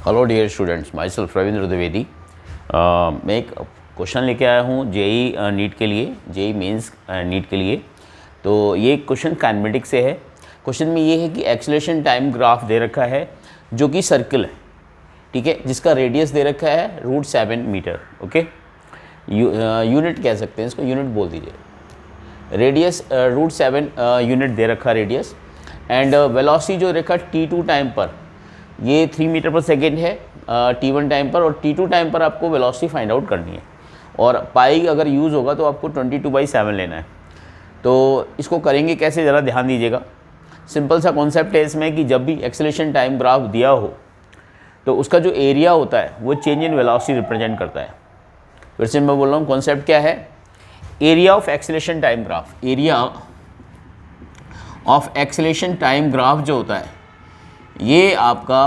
Hello dear students, myself Ravindra Dwivedi. मैं एक question लेके आया हूँ जेई नीट के लिए, जेई मेंस नीट के लिए। तो ये क्वेश्चन काइनेमेटिक्स से है। क्वेश्चन में ये है कि एक्सेलरेशन टाइम ग्राफ दे रखा है जो कि सर्कल है, ठीक है, जिसका रेडियस दे रखा है √7 मीटर। ओके, यूनिट कह सकते हैं इसको, यूनिट बोल दीजिए। रेडियस √7 यूनिट दे रखा रेडियस, एंड वेलोसिटी जो रखा t2 टाइम पर, ये 3 मीटर पर सेकेंड है t1 टाइम पर, और t2 टाइम पर आपको वेलोसिटी फाइंड आउट करनी है। और पाई अगर यूज़ होगा तो आपको 22/7 लेना है। तो इसको करेंगे कैसे, ज़रा ध्यान दीजिएगा। सिंपल सा कॉन्सेप्ट है इसमें कि जब भी एक्सेलरेशन टाइम ग्राफ दिया हो तो उसका जो एरिया होता है वो चेंज इन वेलोसिटी रिप्रेजेंट करता है। फिर से मैं बोल रहा हूँ, कॉन्सेप्ट क्या है, area of acceleration time graph, area of acceleration time graph जो होता है ये आपका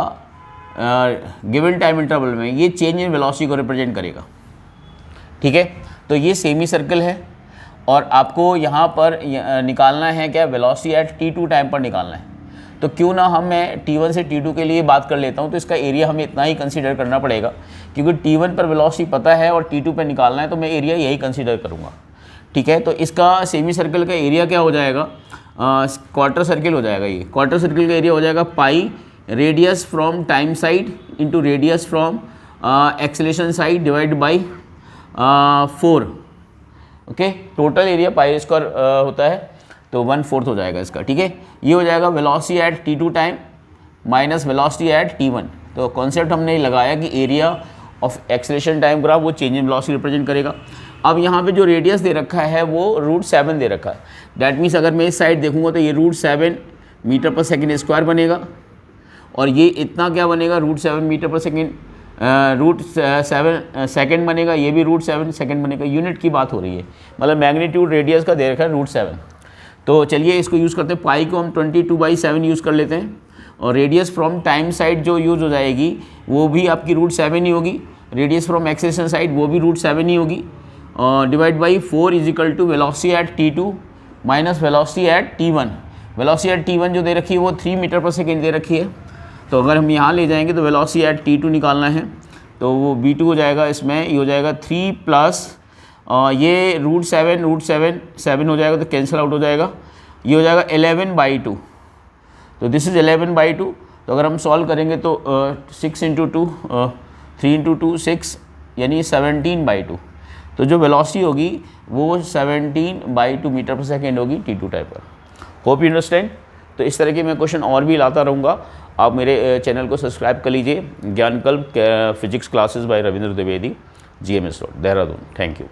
गिवन टाइम इंटरवल में ये चेंज इन वेलोसिटी को रिप्रेजेंट करेगा, ठीक है। तो ये सेमी सर्कल है और आपको यहाँ पर निकालना है क्या, वेलोसिटी एट t2 टाइम पर निकालना है। तो क्यों ना मैं t1 से t2 के लिए बात कर लेता हूँ। तो इसका एरिया हमें इतना ही कंसीडर करना पड़ेगा, क्योंकि t1 पर वेलोसिटी पता है और t2 पर निकालना है, तो मैं एरिया यही कंसीडर करूँगा, ठीक है। तो इसका सेमी सर्कल का एरिया क्या हो जाएगा, क्वार्टर सर्किल हो जाएगा। ये क्वार्टर सर्किल का एरिया हो जाएगा पाई radius from time side into radius from acceleration side divide by 4। Okay, total area pi square होता है, तो 1/4 हो जाएगा इसका, ठीक है। ये हो जाएगा velocity at t2 time minus velocity at t1। तो कॉन्सेप्ट हमने लगाया कि area of acceleration time graph वो चेंज इन वेलोसिटी रिप्रेजेंट करेगा। अब यहाँ पे जो रेडियस दे रखा है वो √7 दे रखा है। डैट मीन्स अगर मैं इस साइड देखूँगा तो ये √7 मीटर पर सेकेंड स्क्वायर बनेगा, और ये इतना क्या बनेगा, √7 मीटर पर सेकेंड, √7 सेकेंड बनेगा, ये भी √7 सेकेंड बनेगा। यूनिट की बात हो रही है, मतलब मैग्नीट्यूड रेडियस का दे रखा है √7। तो चलिए इसको यूज़ करते हैं, पाई को हम 22/7 यूज़ कर लेते हैं, और रेडियस फ्रॉम टाइम साइड जो यूज़ हो जाएगी वो भी आपकी √7 ही होगी, रेडियस फ्रॉम एक्सेलरेशन साइड वो भी √7 ही होगी, divide by 4 is equal to velocity at t2 minus velocity at t1। Velocity at t1 जो दे रखी है वो 3 मीटर पर सेकेंड दे रखी है। तो अगर हम यहाँ ले जाएंगे तो वेलोसिटी एट t2 निकालना है, तो वो v2 हो जाएगा, इसमें ये हो जाएगा 3 प्लस ये √7 हो जाएगा, तो कैंसिल आउट हो जाएगा। ये हो जाएगा 11/2, तो दिस इज़ 11/2। तो अगर हम सॉल्व करेंगे तो 6 × 2 3 × 2 6 यानी 17/2। तो जो वेलोसिटी होगी वो 17/2 मीटर पर सेकेंड होगी t2 टाइप पर। Hope you understand. तो इस तरह के मैं क्वेश्चन और भी लाता रहूँगा। आप मेरे चैनल को सब्सक्राइब कर लीजिए, Gyankalp physics classes by Ravindra Dwivedi, GMS road, Dehradun. Thank you.